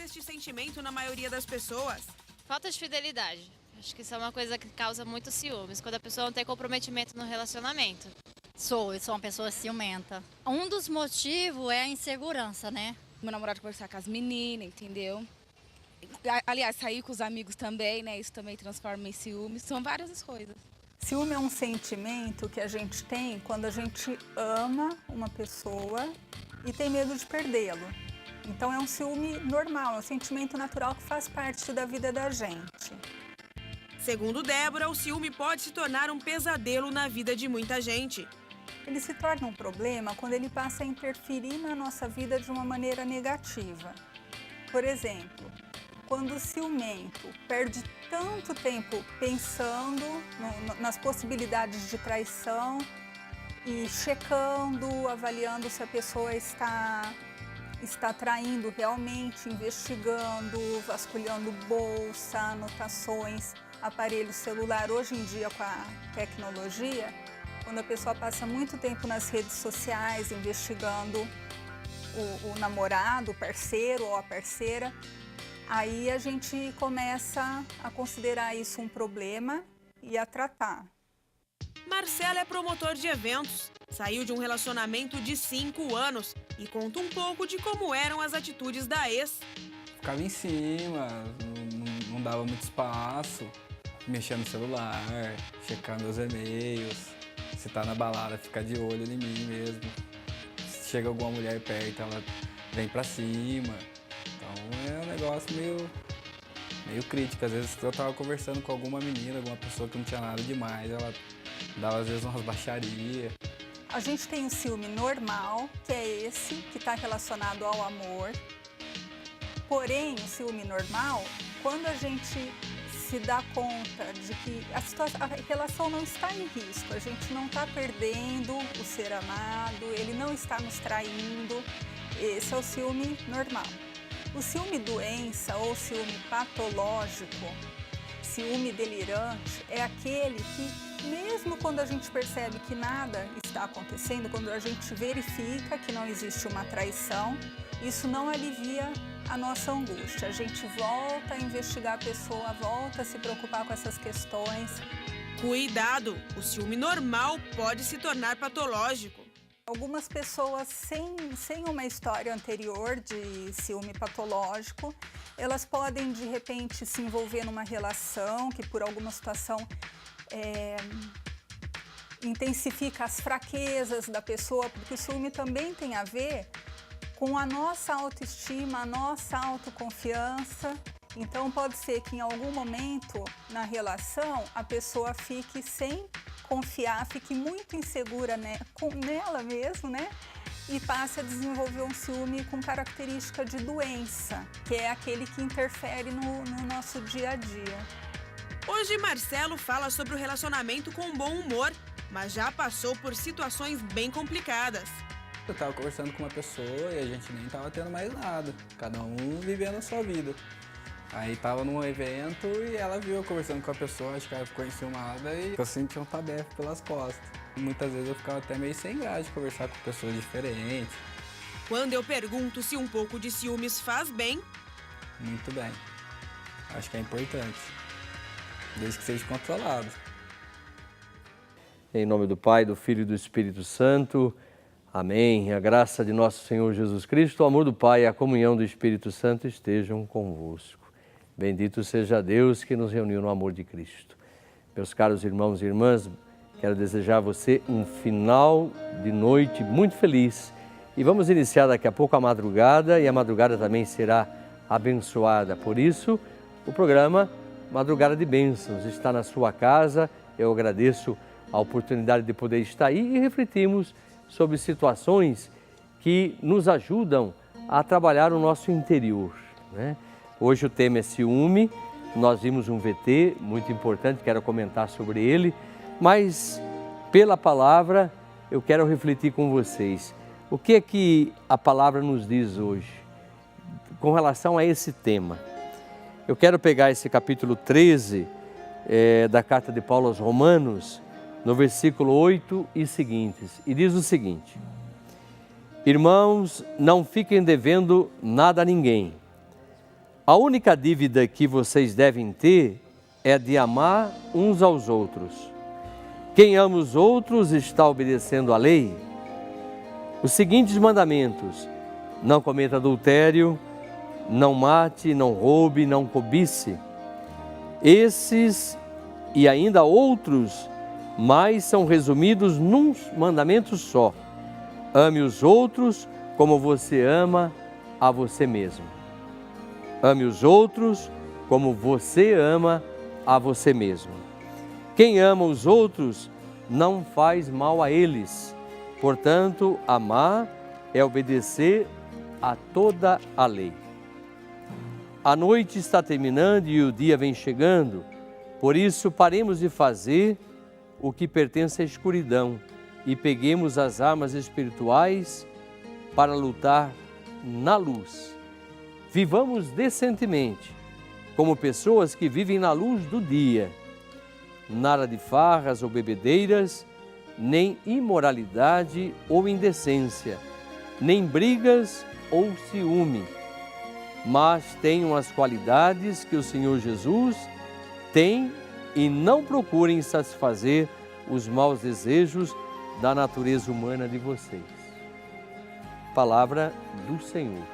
este sentimento na maioria das pessoas? Falta de fidelidade. Acho que isso é uma coisa que causa muito ciúmes, quando a pessoa não tem comprometimento no relacionamento. Eu sou uma pessoa ciumenta. Um dos motivos é a insegurança, né? Meu namorado conversar com as meninas, entendeu? Aliás, sair com os amigos também, né? Isso também transforma em ciúmes. São várias as coisas. Ciúme é um sentimento que a gente tem quando a gente ama uma pessoa e tem medo de perdê-lo. Então é um ciúme normal, é um sentimento natural que faz parte da vida da gente. Segundo Débora, o ciúme pode se tornar um pesadelo na vida de muita gente. Ele se torna um problema quando ele passa a interferir na nossa vida de uma maneira negativa. Por exemplo, quando o ciumento perde tanto tempo pensando nas possibilidades de traição e checando, avaliando se a pessoa está traindo realmente, investigando, vasculhando bolsa, anotações, aparelho celular. Hoje em dia, com a tecnologia, quando a pessoa passa muito tempo nas redes sociais investigando o namorado, o parceiro ou a parceira, aí a gente começa a considerar isso um problema e a tratar. Marcelo é promotor de eventos. Saiu de um relacionamento de 5 anos e conta um pouco de como eram as atitudes da ex. Ficava em cima, não dava muito espaço, mexendo no celular, checando os e-mails. Se tá na balada, fica de olho em mim mesmo. Se chega alguma mulher perto, ela vem pra cima. Então é um negócio meio crítico. Às vezes eu tava conversando com alguma menina, alguma pessoa que não tinha nada demais, ela dava às vezes umas baixarias. A gente tem o ciúme normal, que é esse, que está relacionado ao amor. Porém, o ciúme normal, quando a gente se dá conta de que a relação não está em risco, a gente não está perdendo o ser amado, ele não está nos traindo, esse é o ciúme normal. O ciúme doença ou ciúme patológico, ciúme delirante, é aquele que, mesmo quando a gente percebe que nada está acontecendo, quando a gente verifica que não existe uma traição, isso não alivia a nossa angústia. A gente volta a investigar a pessoa, volta a se preocupar com essas questões. Cuidado! O ciúme normal pode se tornar patológico. Algumas pessoas sem uma história anterior de ciúme patológico, elas podem de repente se envolver numa relação que por alguma situação intensifica as fraquezas da pessoa, porque o ciúme também tem a ver com a nossa autoestima, a nossa autoconfiança. Então pode ser que em algum momento na relação a pessoa fique sem confiar, fique muito insegura nela mesmo, né? E passe a desenvolver um ciúme com característica de doença, que é aquele que interfere no nosso dia a dia. Hoje Marcelo fala sobre o relacionamento com bom humor, mas já passou por situações bem complicadas. Eu tava conversando com uma pessoa e a gente nem tava tendo mais nada, cada um vivendo a sua vida. Aí tava num evento e ela viu eu conversando com a pessoa, acho que ela ficou enciumada e eu senti um tabefe pelas costas. Muitas vezes eu ficava até meio sem graça de conversar com pessoas diferentes. Quando eu pergunto se um pouco de ciúmes faz bem... Muito bem. Acho que é importante, desde que seja controlado. Em nome do Pai, do Filho e do Espírito Santo. Amém. A graça de nosso Senhor Jesus Cristo, o amor do Pai e a comunhão do Espírito Santo estejam convosco. Bendito seja Deus que nos reuniu no amor de Cristo. Meus caros irmãos e irmãs, quero desejar a você um final de noite muito feliz. E vamos iniciar daqui a pouco a madrugada e a madrugada também será abençoada. Por isso, o programa Madrugada de Bênçãos está na sua casa. Eu agradeço a oportunidade de poder estar aí e refletirmos sobre situações que nos ajudam a trabalhar o nosso interior, né? Hoje o tema é ciúme, nós vimos um VT muito importante, quero comentar sobre ele, mas pela palavra eu quero refletir com vocês. O que é que a palavra nos diz hoje com relação a esse tema? Eu quero pegar esse capítulo 13 da carta de Paulo aos Romanos, no versículo 8 e seguintes, e diz o seguinte: Irmãos, não fiquem devendo nada a ninguém, A única dívida que vocês devem ter é de amar uns aos outros. Quem ama os outros está obedecendo à lei. Os seguintes mandamentos: não cometa adultério, não mate, não roube, não cobice. Esses e ainda outros mais são resumidos num mandamento só: ame os outros como você ama a você mesmo. Ame os outros como você ama a você mesmo. Quem ama os outros não faz mal a eles. Portanto, amar é obedecer a toda a lei. A noite está terminando e o dia vem chegando, por isso paremos de fazer o que pertence à escuridão e peguemos as armas espirituais para lutar na luz. Vivamos decentemente, como pessoas que vivem na luz do dia. Nada de farras ou bebedeiras, nem imoralidade ou indecência, nem brigas ou ciúme, mas tenham as qualidades que o Senhor Jesus tem e não procurem satisfazer os maus desejos da natureza humana de vocês. Palavra do Senhor.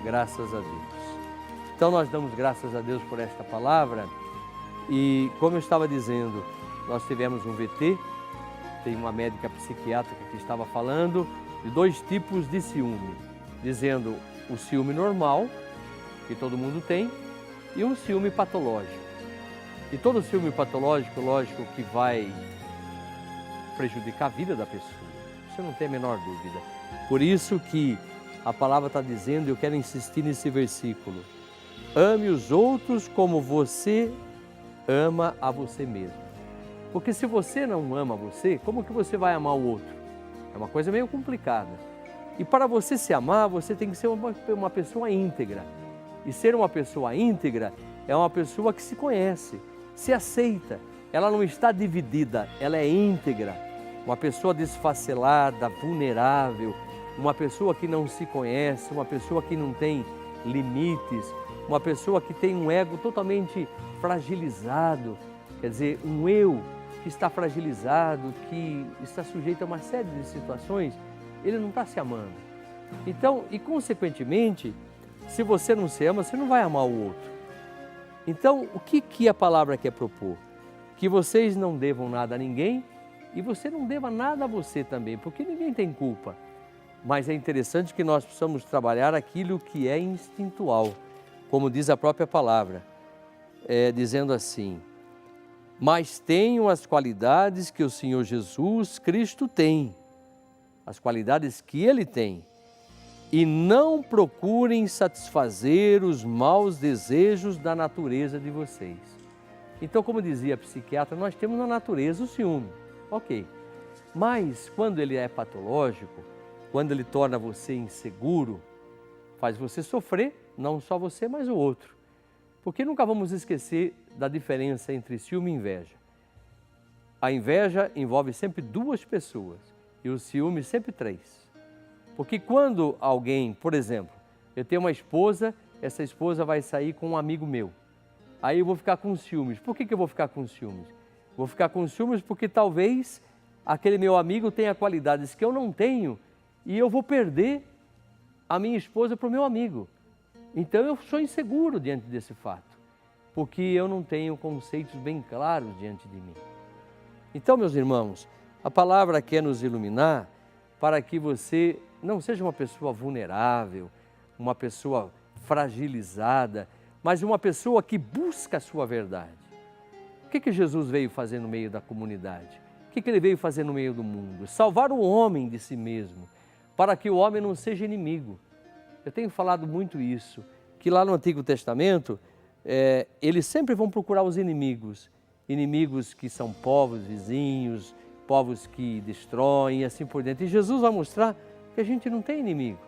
Graças a Deus. Então nós damos graças a Deus por esta palavra e, como eu estava dizendo, nós tivemos um VT, tem uma médica psiquiatra que estava falando de 2 tipos de ciúme, dizendo o ciúme normal, que todo mundo tem, e um ciúme patológico. E todo ciúme patológico, lógico, que vai prejudicar a vida da pessoa, isso não tem a menor dúvida. Por isso que a palavra está dizendo, eu quero insistir nesse versículo: ame os outros como você ama a você mesmo. Porque se você não ama você, como que você vai amar o outro? É uma coisa meio complicada. E para você se amar, você tem que ser uma pessoa íntegra. E ser uma pessoa íntegra é uma pessoa que se conhece, se aceita. Ela não está dividida, ela é íntegra. Uma pessoa desfacelada, vulnerável, uma pessoa que não se conhece, uma pessoa que não tem limites, uma pessoa que tem um ego totalmente fragilizado, quer dizer, um eu que está fragilizado, que está sujeito a uma série de situações, ele não está se amando. Então, e consequentemente, se você não se ama, você não vai amar o outro. Então, o que a palavra quer propor? Que vocês não devam nada a ninguém e você não deva nada a você também, porque ninguém tem culpa. Mas é interessante que nós possamos trabalhar aquilo que é instintual, como diz a própria palavra, dizendo assim: mas tenham as qualidades que o Senhor Jesus Cristo tem, as qualidades que Ele tem, e não procurem satisfazer os maus desejos da natureza de vocês. Então, como dizia a psiquiatra, nós temos na natureza o ciúme, ok, mas quando ele é patológico, quando ele torna você inseguro, faz você sofrer, não só você, mas o outro. Porque nunca vamos esquecer da diferença entre ciúme e inveja. A inveja envolve sempre 2 pessoas e o ciúme sempre 3. Porque quando alguém, por exemplo, eu tenho uma esposa, essa esposa vai sair com um amigo meu. Aí eu vou ficar com ciúmes. Por que eu vou ficar com ciúmes? Vou ficar com ciúmes porque talvez aquele meu amigo tenha qualidades que eu não tenho e eu vou perder a minha esposa para o meu amigo. Então eu sou inseguro diante desse fato, porque eu não tenho conceitos bem claros diante de mim. Então, meus irmãos, a palavra quer nos iluminar para que você não seja uma pessoa vulnerável, uma pessoa fragilizada, mas uma pessoa que busca a sua verdade. O que Jesus veio fazer no meio da comunidade? O que Ele veio fazer no meio do mundo? Salvar o homem de si mesmo, para que o homem não seja inimigo. Eu tenho falado muito isso, que lá no Antigo Testamento, eles sempre vão procurar os inimigos. Inimigos que são povos vizinhos, povos que destroem e assim por diante. E Jesus vai mostrar que a gente não tem inimigo.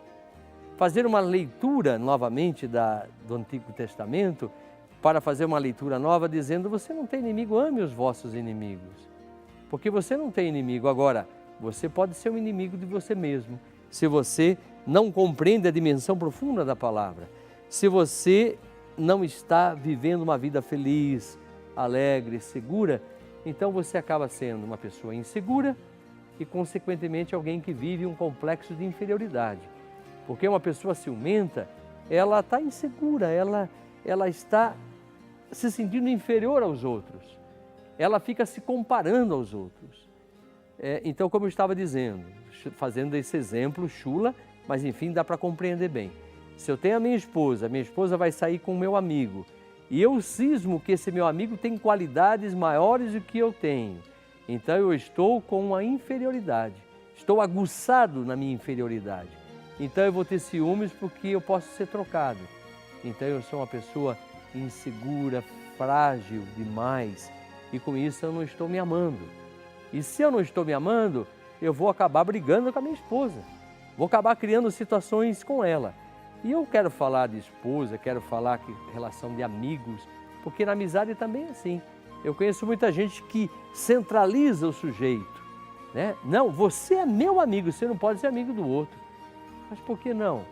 Fazer uma leitura novamente do Antigo Testamento, para fazer uma leitura nova dizendo: você não tem inimigo, ame os vossos inimigos. Porque você não tem inimigo. Agora, você pode ser um inimigo de você mesmo, se você não compreende a dimensão profunda da palavra. Se você não está vivendo uma vida feliz, alegre, segura, então você acaba sendo uma pessoa insegura e, consequentemente, alguém que vive um complexo de inferioridade. Porque uma pessoa ciumenta, ela está insegura, ela está se sentindo inferior aos outros. Ela fica se comparando aos outros. Então, como eu estava dizendo, fazendo esse exemplo chula, mas enfim, dá para compreender bem. Se eu tenho a minha esposa vai sair com o meu amigo, e eu cismo que esse meu amigo tem qualidades maiores do que eu tenho, então eu estou com uma inferioridade, estou aguçado na minha inferioridade. Então eu vou ter ciúmes porque eu posso ser trocado. Então eu sou uma pessoa insegura, frágil demais, e com isso eu não estou me amando. E se eu não estou me amando, eu vou acabar brigando com a minha esposa, vou acabar criando situações com ela. E eu quero falar de esposa, quero falar de relação de amigos, porque na amizade também é assim. Eu conheço muita gente que centraliza o sujeito, né? Não, você é meu amigo, você não pode ser amigo do outro. Mas por que não?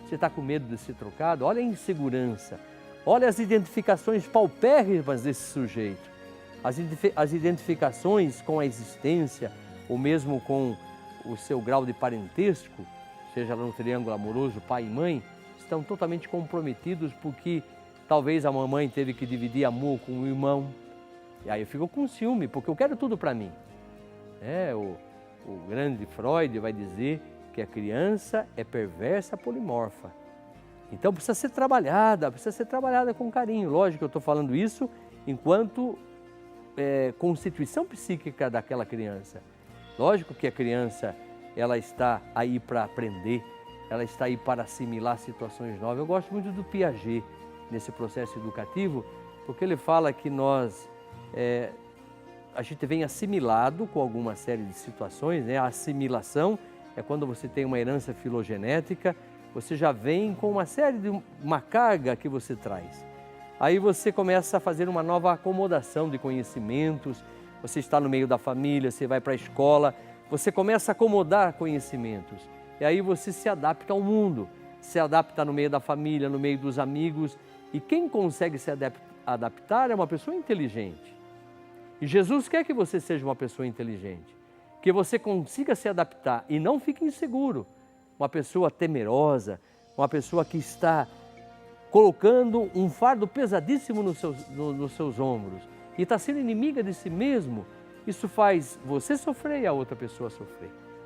Você está com medo de ser trocado? Olha a insegurança, olha as identificações paupérrimas desse sujeito. As identificações com a existência, ou mesmo com o seu grau de parentesco, seja no triângulo amoroso, pai e mãe, estão totalmente comprometidos porque talvez a mamãe teve que dividir amor com o irmão. E aí eu fico com ciúme, porque eu quero tudo para mim. O grande Freud vai dizer que a criança é perversa polimorfa. Então precisa ser trabalhada com carinho. Lógico que eu estou falando isso enquanto constituição psíquica daquela criança. Lógico que a criança, ela está aí para aprender, ela está aí para assimilar situações novas. Eu gosto muito do Piaget nesse processo educativo, porque ele fala que a gente vem assimilado com alguma série de situações, né? A assimilação é quando você tem uma herança filogenética, você já vem com uma carga que você traz. Aí você começa a fazer uma nova acomodação de conhecimentos, você está no meio da família, você vai para a escola, você começa a acomodar conhecimentos. E aí você se adapta ao mundo, se adapta no meio da família, no meio dos amigos. E quem consegue se adaptar é uma pessoa inteligente. E Jesus quer que você seja uma pessoa inteligente, que você consiga se adaptar e não fique inseguro. Uma pessoa temerosa, uma pessoa que está colocando um fardo pesadíssimo nos seus ombros e está sendo inimiga de si mesmo, isso faz você sofrer e a outra pessoa sofrer.